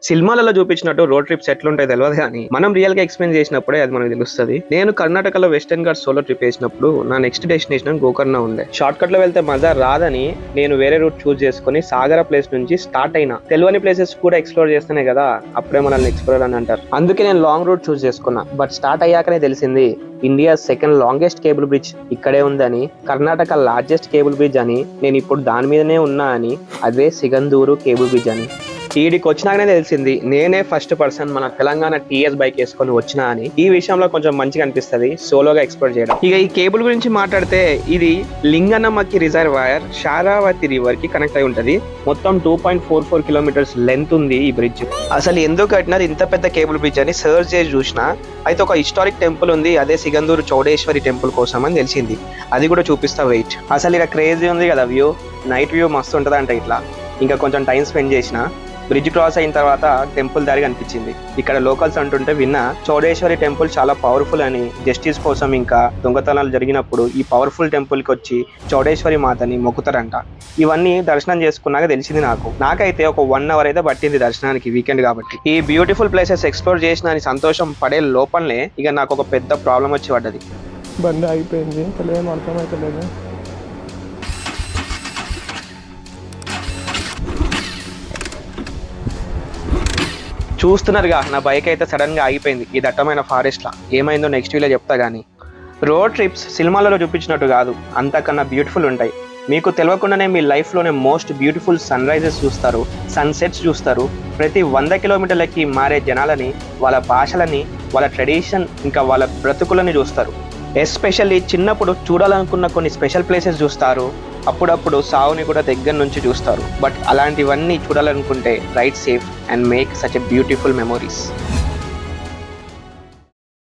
సినిమాలలో చూపించినట్టు road trips ఎట్లుంటాయి తెలియదు కానీ మనం రియల్ గా ఎక్స్ప్లెయిన్ చేసినప్పుడే అది మనకు తెలుస్తుంది. నేను కర్ణాటకలో వెస్టర్న్ ఘాట్ సోలో ట్రిప్ వేసినప్పుడు నా నెక్స్ట్ డెస్టినేషన్ గోకర్ణ ఉండే. షార్ట్ కట్ లో వెళ్తే మజా రాదని నేను వేరే రూట్ చూస్ చేసుకుని సాగర ప్లేస్ నుంచి స్టార్ట్ అయినా. తెలియని ప్లేసెస్ కూడా ఎక్స్ప్లోర్ చేస్తేనే కదా అప్పుడే మనల్ని ఎక్స్ప్లోర్ అని అంటారు. అందుకే నేను లాంగ్ రూట్ చూస్ చేసుకున్నా. బట్ స్టార్ట్ అయ్యాకనే తెలిసింది India second longest cable bridge ఇక్కడే ఉందని, కర్ణాటక లార్జెస్ట్ కేబుల్ బ్రిడ్జ్ అని, నేను ఇప్పుడు దాని మీదనే ఉన్నా అని, అదే సిగందూరు కేబుల్ బ్రిడ్జ్ అని. ఈడికి వచ్చినాకనే తెలిసింది నేనే ఫస్ట్ పర్సన్ మన తెలంగాణ టీఎస్ బైక్ వేసుకొని వచ్చినా అని. ఈ విషయంలో కొంచెం మంచిగా అనిపిస్తుంది సోలోగా ఎక్స్ప్లోర్ చేయడం. ఇక ఈ కేబుల్ గురించి మాట్లాడితే ఇది లింగనమక్కి రిజర్వాయర్ శారావతి రివర్ కి కనెక్ట్ అయి ఉంటది. మొత్తం 2.44 కిలోమీటర్స్ లెంత్ ఉంది ఈ బ్రిడ్జ్. అసలు ఎందుకు కట్టినారు ఇంత పెద్ద కేబుల్ బ్రిడ్జ్ అని సర్చ్ చేసి చూసినా అయితే ఒక హిస్టారిక్ టెంపుల్ ఉంది, అదే సిగందూరు చౌడేశ్వరి టెంపుల్ కోసం అని తెలిసింది. అది కూడా చూపిస్తా వెయిట్. అసలు ఇక క్రేజీ ఉంది కదా వ్యూ, నైట్ వ్యూ మస్తు ఉంటుంది అంట. ఇట్లా ఇంకా కొంచెం టైం స్పెండ్ చేసిన బ్రిడ్జ్ క్రాస్ అయిన తర్వాత టెంపుల్ దారి కనిపించింది. ఇక్కడ లోకల్స్ అంటుంటే విన్నా చౌడేశ్వరి టెంపుల్ చాలా పవర్ఫుల్ అని, జస్టిస్ కోసం ఇంకా దొంగతనాలు జరిగినప్పుడు ఈ పవర్ఫుల్ టెంపుల్ కి వచ్చి చౌడేశ్వరి మాతని మొక్కుతారంట. ఇవన్నీ దర్శనం చేసుకున్నాక తెలిసింది నాకైతే ఒక 1 అవర్ అయితే పట్టింది దర్శనానికి, వీకెండ్ కాబట్టి. ఈ బ్యూటిఫుల్ ప్లేసెస్ ఎక్స్ప్లోర్ చేసిన అని సంతోషం పడే లోపలనే ఇక నాకు ఒక పెద్ద ప్రాబ్లం వచ్చి పడ్డది. బండి అయిపోయింది, ఏం అర్థమైతలేదు. చూస్తున్నారుగా నా బైక్ అయితే సడన్ గా ఆగిపోయింది ఈ దట్టమైన ఫారెస్ట్ లా. ఏమైందో నెక్స్ట్ వీలో చెప్తా గానీ. రోడ్ ట్రిప్స్ సినిమాలలో చూపించినట్టు కాదు, అంతకన్నా బ్యూటిఫుల్ ఉంటాయి. మీకు తెలియకుండానే మీ లైఫ్లోనే మోస్ట్ బ్యూటిఫుల్ సన్ రైజెస్ చూస్తారు, సన్సెట్స్ చూస్తారు. ప్రతి 100 కిలోమీటర్లకి మారే జనాలని, వాళ్ళ భాషలని, వాళ్ళ ట్రెడిషన్, ఇంకా వాళ్ళ బ్రతుకులని చూస్తారు. ఎస్పెషల్లీ చిన్నప్పుడు చూడాలనుకున్న కొన్ని స్పెషల్ ప్లేసెస్ చూస్తారు. అప్పుడప్పుడు సావుని కూడా దగ్గర నుంచి చూస్తారు. బట్ అలాంటివన్నీ చూడాలనుకుంటే ride safe and make such a beautiful memories.